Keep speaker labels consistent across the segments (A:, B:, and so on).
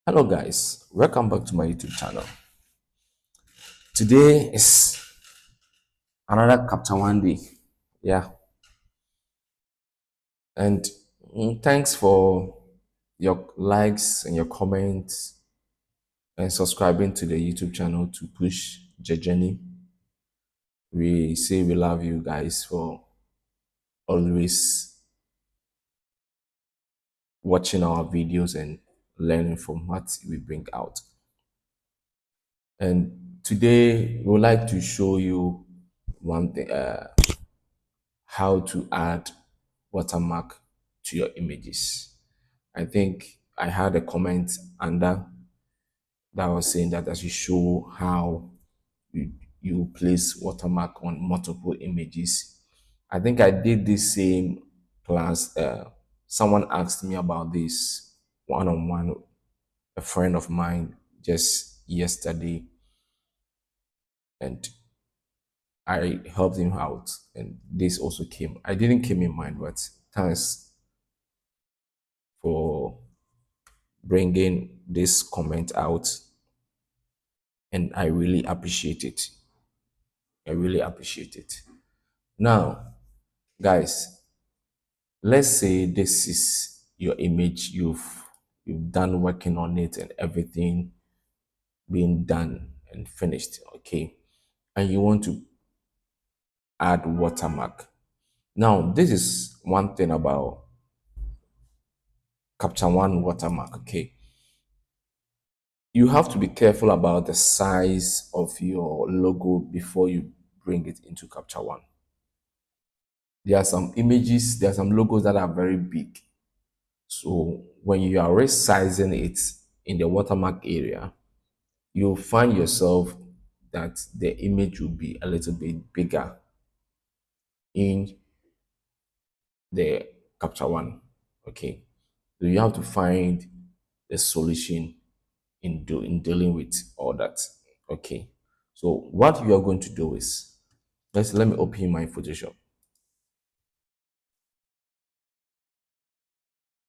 A: Hello guys, welcome back to my YouTube channel. Today is another Capture One day. Yeah, and thanks for your likes and your comments and subscribing to the YouTube channel to push the journey. We say we love you guys for always watching our videos and learning from what we bring out. And today we would like to show you one thing. How to add watermark to your images. I think I had a comment under that was saying that I should show how you, you place watermark on multiple images. I think I did this same class. Someone asked me about this one-on-one, a friend of mine just yesterday, and I helped him out. And this also came. I didn't came in mind, but thanks for bringing this comment out, and I really appreciate it. I really appreciate it. Now, guys, let's say this is your image. You've done working on it and everything being done and finished. Okay, and you want to add watermark. Now, this is one thing about Capture One watermark. Okay, you have to be careful about the size of your logo before you bring it into Capture One. There are some images, there are some logos that are very big. So when you are resizing it in the watermark area, you'll find yourself that the image will be a little bit bigger in the Capture One. Okay. So you have to find the solution in dealing with all that. Okay. So what you are going to do is, let me open my Photoshop.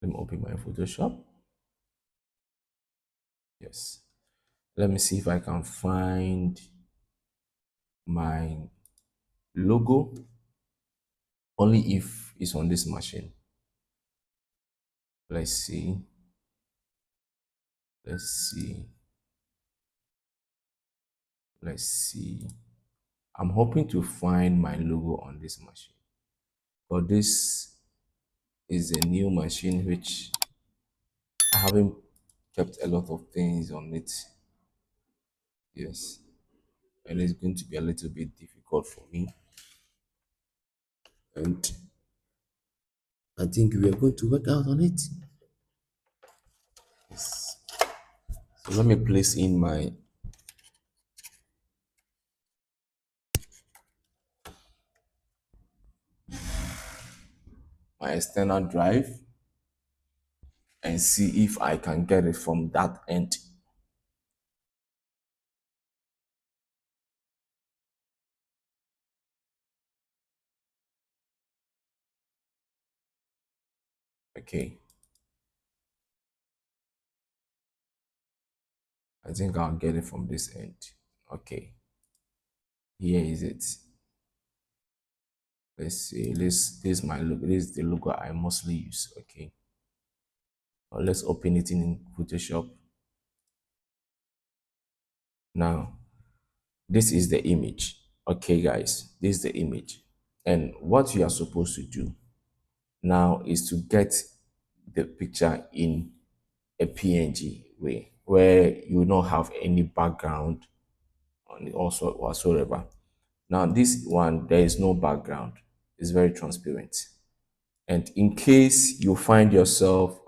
A: Let me open my Photoshop. Yes. Let me see if I can find my logo, only if it's on this machine. Let's see. Let's see. Let's see. I'm hoping to find my logo on this machine. But this is a new machine which I haven't kept a lot of things on it. Yes. And it's going to be a little bit difficult for me. And I think we are going to work out on it. Yes. So let me place in my external drive and see if I can get it from that end. Okay. I think I'll get it from this end. Okay. Here is it. Let's see. This is my logo. This is the logo I mostly use. Okay. Now let's open it in Photoshop. Now, this is the image. Okay, guys. This is the image. And what you are supposed to do now is to get the picture in a PNG way where you don't have any background on it also whatsoever. Now this one, there is no background. It's very transparent. And in case you find yourself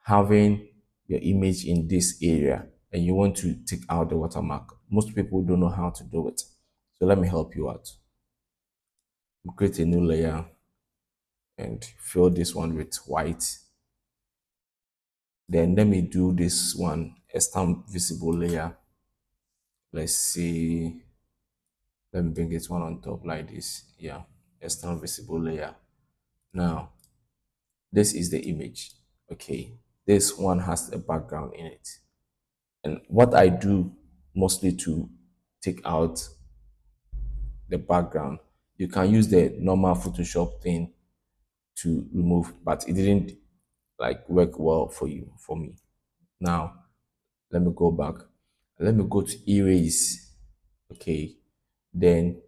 A: having your image in this area and you want to take out the watermark, most people don't know how to do it. So let me help you out. Create a new layer and fill this one with white. Then let me do this one, a stamp visible layer. Let's see. Let me bring it one on top like this. Yeah, a stamp visible layer. Now, this is the image. Okay, this one has a background in it. And what I do mostly to take out the background, you can use the normal Photoshop thing to remove, but it didn't like work well for you, for me. Now, let me go back. Let me go to erase. Okay. Then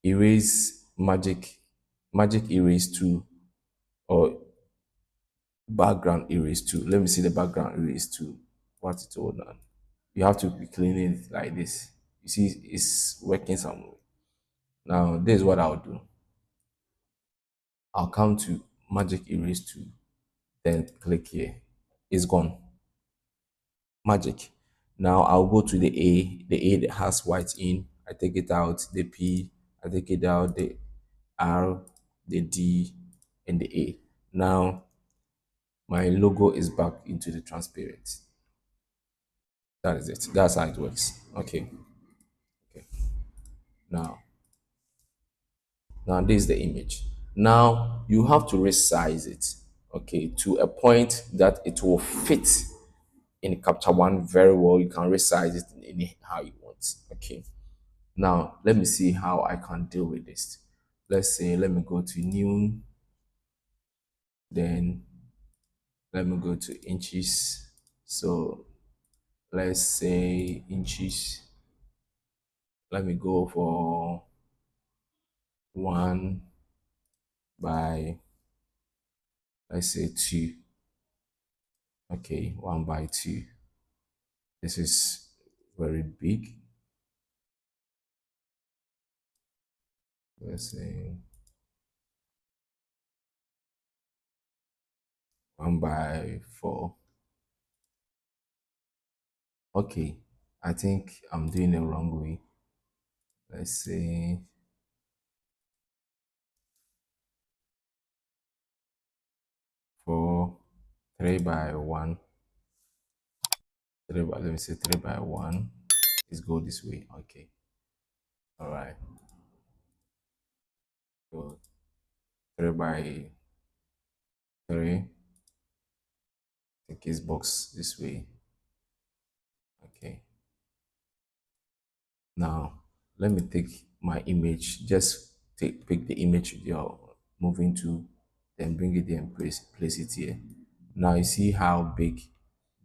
A: erase magic erase tool or background erase tool. Let me see the background erase tool. What's it all done? You have to be cleaning it like this. You see, it's working somewhere. Now, this is what I'll do. I'll come to magic erase tool, then click here. It's gone. Magic. Now I'll go to the A that has white in. I take it out. The P, I take it out. The R, the D, and the A. Now my logo is back into the transparent. That is it. That's how it works. Okay. Okay. Now, now this is the image. Now you have to resize it. Okay, to a point that it will fit in Capture One very well. You can resize it in any how you want. Okay. Now, let me see how I can deal with this. Let's say, let me go to new, then let me go to inches. So let's say inches. Let me go for 1 by, let's say 2. Okay, 1 by 2. This is very big. Let's say 1 by 4. Okay, I think I'm doing it wrong way. Let's say for 3 by 1. Let me say 3 by 1. Let's go this way. Okay. All right. So 3 by 3. Take this box this way. Okay. Now let me take my image. Just pick the image you're moving to, then bring it there and place it here. Now you see how big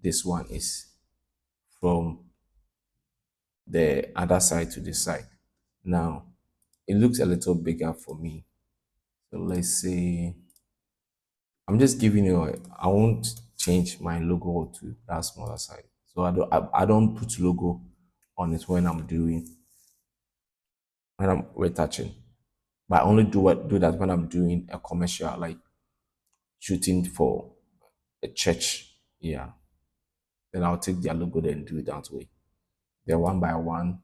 A: this one is from the other side to the side. Now it looks a little bigger for me. So let's say I'm just giving you. I won't change my logo to that smaller side. So I don't put logo on it when I'm doing when I'm retouching. But I only do that when I'm doing a commercial, like shooting for a church. Yeah. Then I'll take their logo then do it that way. They're 1 by 1. I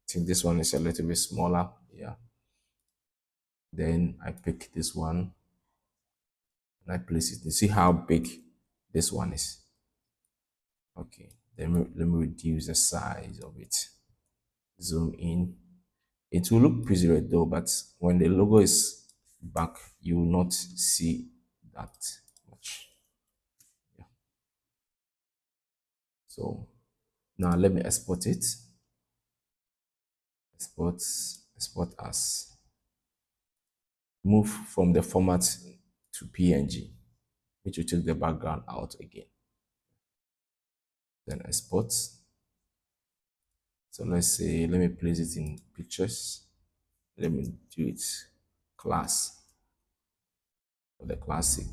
A: think this one is a little bit smaller. Yeah. Then I pick this one and I place it. You see how big this one is. Okay. Then let me reduce the size of it. Zoom in. It will look pretty red though, but when the logo is back, you will not see that much. Yeah. So now let me export it. Export as. Move from the format to PNG, which will take the background out again. Then export. So let's say, let me place it in pictures. Let me do it class for the classic.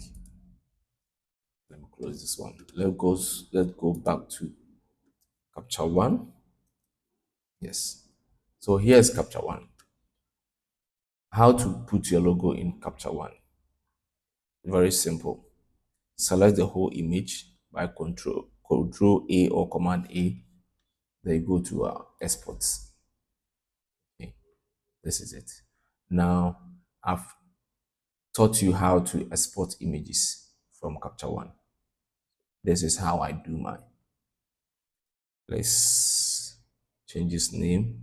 A: Let me close this one. Let's go back to Capture One. Yes. So here's Capture One. How to put your logo in Capture One? Very simple. Select the whole image by Control A or Command A. Then you go to exports. Okay, this is it. Now I've taught you how to export images from Capture One. This is how I do mine. Let's change this name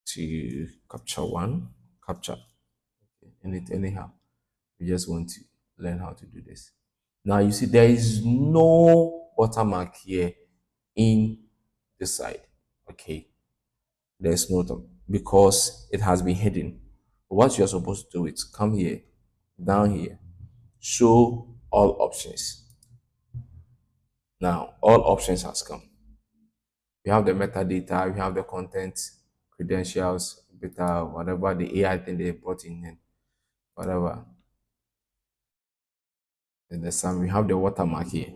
A: to Capture One. Capture. Okay. Anyhow, we just want to learn how to do this. Now you see there is no watermark here in this side. Okay, there's no top because it has been hidden. What you're supposed to do is come here, down here, show all options. Now all options has come. We have the metadata, we have the content, credentials, beta, whatever the AI thing they brought in, and whatever. Then the same, we have the watermark here.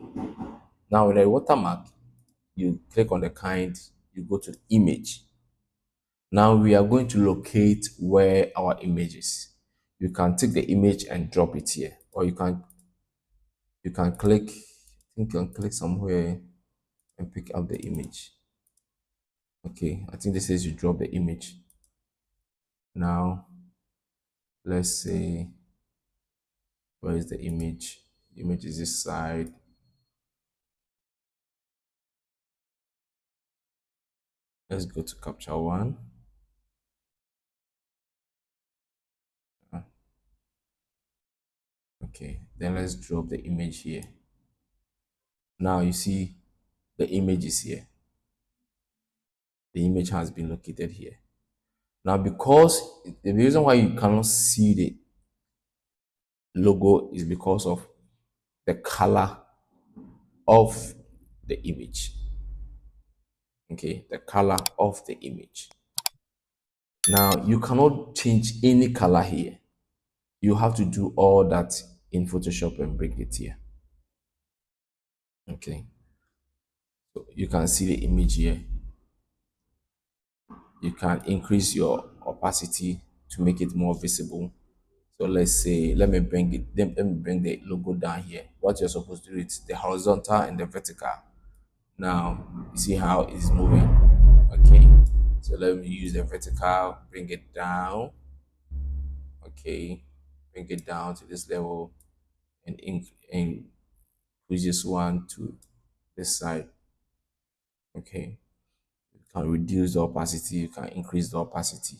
A: Now with the watermark, you click on the kind, you go to the image. Now we are going to locate where our image is. You can take the image and drop it here, or you can click, I think you can click somewhere and pick up the image. Okay, I think this says you drop the image. Now let's say, where is the image? The image is this side. Let's go to capture one. Okay, then let's drop the image here. Now you see the image is here. The image has been located here. Now, because the reason why you cannot see the logo is because of the color of the image. Okay, the color of the image. Now, you cannot change any color here. You have to do all that in Photoshop and bring it here. Okay, so you can see the image here. You can increase your opacity to make it more visible. So let's say, let me bring the logo down here. What you're supposed to do is the horizontal and the vertical. Now, you see how it's moving. Okay, so let me use the vertical, bring it down. Okay, bring it down to this level and push this one to this side. Okay, you can reduce the opacity, you can increase the opacity.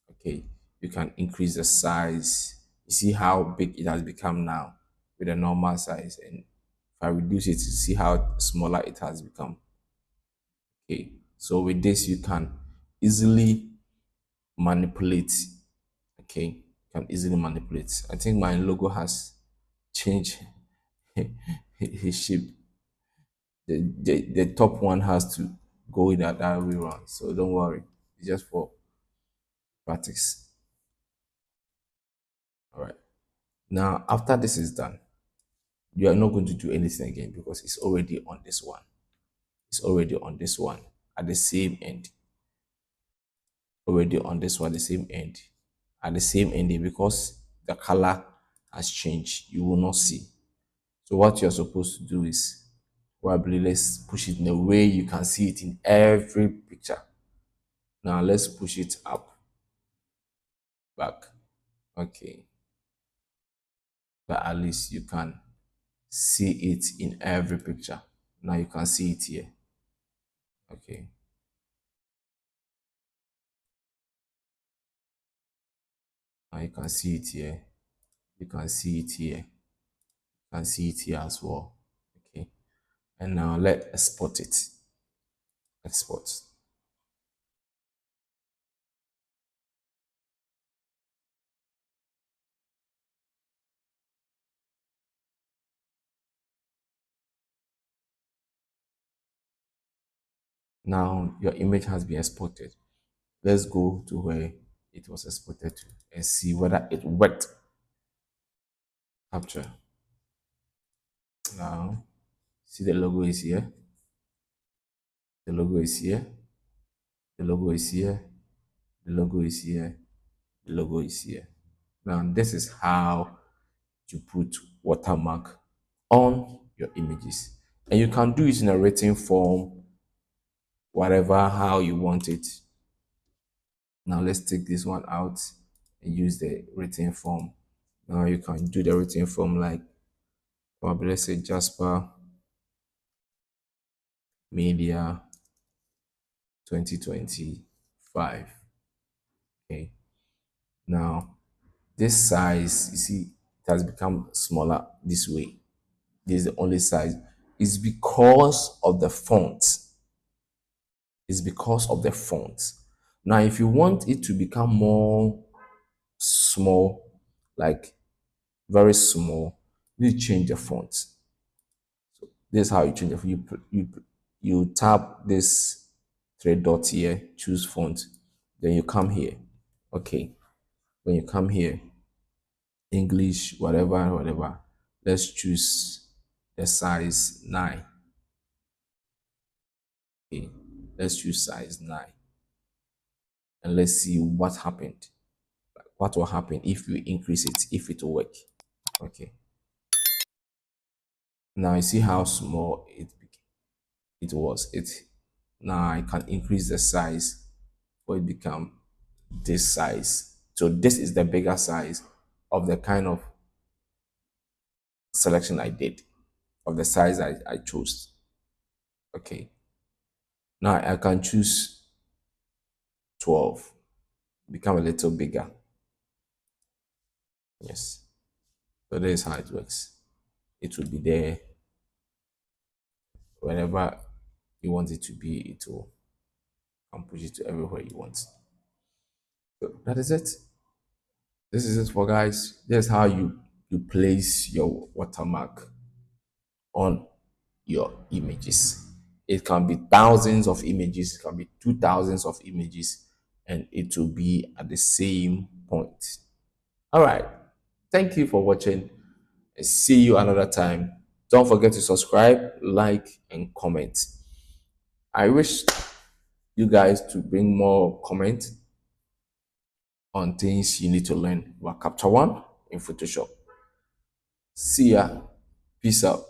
A: Okay, you can increase the size. You see how big it has become now with a normal size, and if I reduce it, you see how smaller it has become. Okay, so with this you can easily manipulate. Okay, you can easily manipulate. I think my logo has changed his shape. The top one has to go in that way around, so don't worry, it's just for practice. All right, now after this is done, you are not going to do anything again because it's already on this one. It's already on this one at the same end. Already on this one, the same end. At the same ending, because the color has changed, you will not see. So what you're supposed to do is probably let's push it in a way you can see it in every picture. Now let's push it up, back. Okay. But at least you can see it in every picture. Now you can see it here. Okay. Now you can see it here. You can see it here. You can see it here as well. Okay. And now let's export it. Export. Now your image has been exported. Let's go to where it was exported to and see whether it worked. Capture. Now, see the logo is here. The logo is here. The logo is here. The logo is here. The logo is here. Now, this is how you put watermark on your images. And you can do it in a written form, whatever, how you want it. Now, let's take this one out and use the written form. Now, you can do the written form like, probably let's say Jasper Media 2025. Okay. Now, this size, you see, it has become smaller this way. This is the only size. It's because of the font. is because of the font. Now, if you want it to become more small, like very small, you change the font. This is how you change it. You tap this three dots here, choose font, then you come here. Okay, when you come here, English, whatever, whatever. Let's choose the size 9. Okay, let's choose size 9, and let's see what happened. What will happen if you increase it, if it will work. Okay, now you see how small it was. It now I can increase the size for it become this size. So this is the bigger size of the kind of selection I did, of the size I chose. Okay, now I can choose 12, become a little bigger. Yes, so this is how it works. It will be there wherever you want it to be. It will and push it to everywhere you want. So that is it. This is it for guys. This is how you place your watermark on your images. It can be thousands of images, it can be 2,000s of images, and it will be at the same point. All right. Thank you for watching. And see you another time. Don't forget to subscribe, like, and comment. I wish you guys to bring more comment on things you need to learn about Capture One in Photoshop. See ya. Peace out.